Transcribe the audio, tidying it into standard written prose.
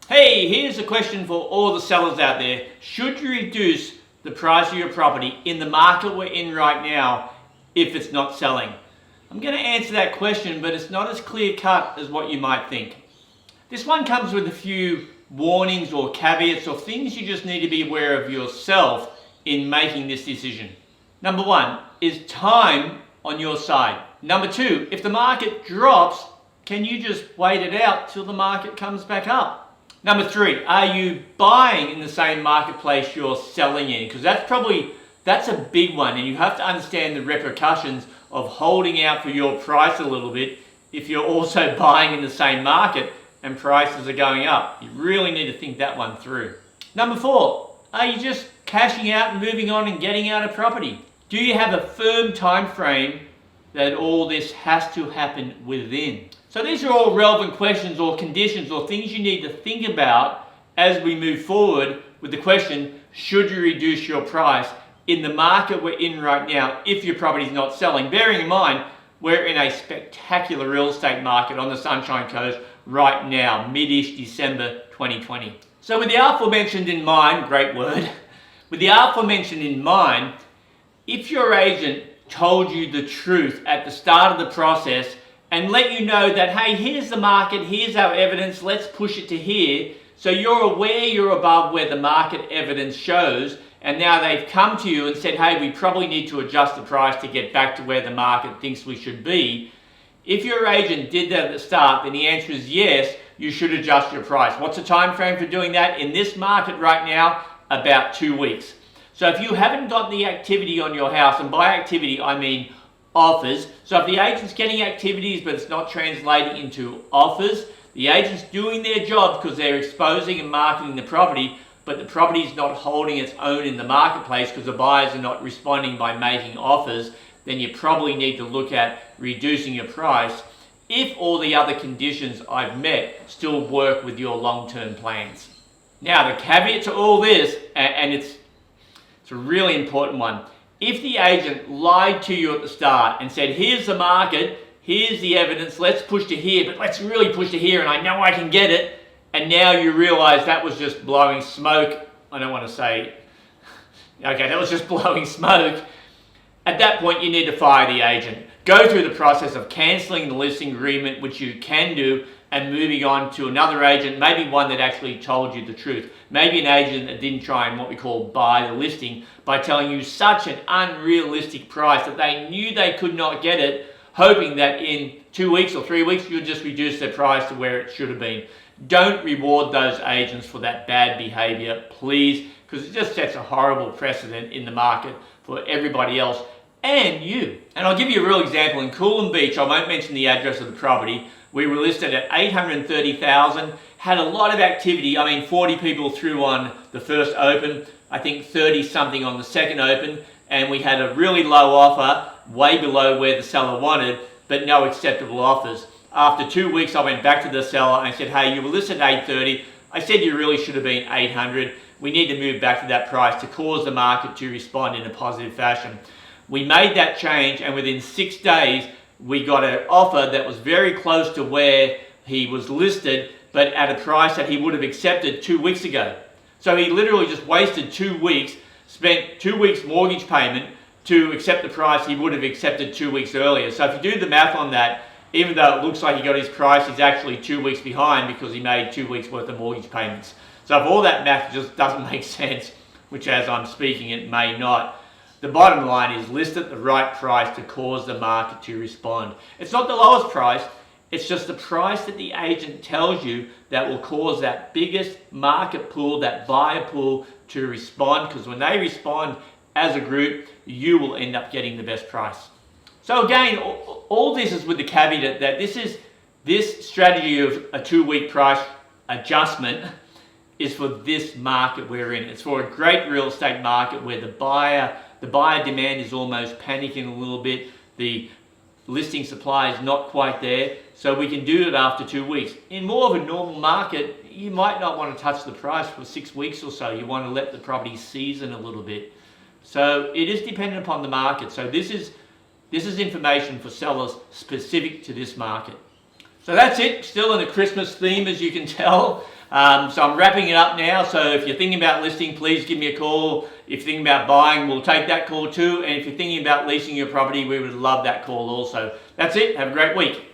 Hey, here's a question for all the sellers out there. Should you reduce the price of your property in the market we're in right now if it's not selling? I'm going to answer that question, but it's not as clear cut as what you might think. This one comes with a few warnings or caveats or things you just need to be aware of yourself in making this decision. Number one, is time on your side? Number two, if the market drops, can you just wait it out till the market comes back up? Number three, are you buying in the same marketplace you're selling in? Because that's a big one, and you have to understand the repercussions of holding out for your price a little bit if you're also buying in the same market and prices are going up. You really need to think that one through. Number four, are you just cashing out and moving on and getting out of property? Do you have a firm time frame that all this has to happen within? So these are all relevant questions or conditions or things you need to think about as we move forward with the question, should you reduce your price in the market we're in right now if your property is not selling? Bearing in mind, we're in a spectacular real estate market on the Sunshine Coast right now, mid-ish December 2020. So with the aforementioned in mind, great word, with the aforementioned in mind, if your agent told you the truth at the start of the process and let you know that, hey, here's the market, here's our evidence, let's push it to here, so you're aware you're above where the market evidence shows, and now they've come to you and said, hey, we probably need to adjust the price to get back to where the market thinks we should be. If your agent did that at the start, then the answer is yes, you should adjust your price. What's the time frame for doing that? In this market right now, about 2 weeks. So if you haven't got the activity on your house, and by activity I mean offers, so if the agent's getting activities but it's not translating into offers, the agent's doing their job because they're exposing and marketing the property, but the property is not holding its own in the marketplace because the buyers are not responding by making offers, then you probably need to look at reducing your price if all the other conditions I've met still work with your long-term plans. Now the caveat to all this, and it's a really important one, if the agent lied to you at the start and said, here's the market, here's the evidence, let's push to here, but let's really push to here and I know I can get it, and now you realize that was just blowing smoke, I don't want to say, okay, that was just blowing smoke, at that point you need to fire the agent. Go through the process of cancelling the listing agreement, which you can do, and moving on to another agent, maybe one that actually told you the truth. Maybe an agent that didn't try and what we call buy the listing by telling you such an unrealistic price that they knew they could not get it, hoping that in 2 weeks or 3 weeks you'll just reduce their price to where it should have been. Don't reward those agents for that bad behavior, please, because it just sets a horrible precedent in the market for everybody else and you. And I'll give you a real example. In Coolum Beach, I won't mention the address of the property, we were listed at $830,000, had a lot of activity. I mean, 40 people through on the first open, I think 30 something on the second open, and we had a really low offer, way below where the seller wanted, but no acceptable offers. After 2 weeks, I went back to the seller and I said, hey, you were listed at 830. I said you really should have been 800. We need to move back to that price to cause the market to respond in a positive fashion. We made that change, and within 6 days, we got an offer that was very close to where he was listed, but at a price that he would have accepted 2 weeks ago. So he literally just wasted 2 weeks, spent 2 weeks mortgage payment to accept the price he would have accepted 2 weeks earlier. So if you do the math on that, even though it looks like he got his price, he's actually 2 weeks behind because he made 2 weeks worth of mortgage payments. So if all that math just doesn't make sense, which as I'm speaking it may not, the bottom line is list at the right price to cause the market to respond. It's not the lowest price, it's just the price that the agent tells you that will cause that biggest market pool, that buyer pool to respond, because when they respond as a group, you will end up getting the best price. So again, all this is with the caveat that this strategy of a 2 week price adjustment is for this market we're in. It's for a great real estate market where the buyer demand is almost panicking a little bit. The listing supply is not quite there, so we can do it after 2 weeks. In more of a normal market, you might not want to touch the price for 6 weeks or so. You want to let the property season a little bit. So it is dependent upon the market. So this is information for sellers specific to this market. So that's it, still in the Christmas theme as you can tell. So I'm wrapping it up now. So if you're thinking about listing, please give me a call. If you're thinking about buying, we'll take that call too. And if you're thinking about leasing your property, we would love that call also. That's it. Have a great week.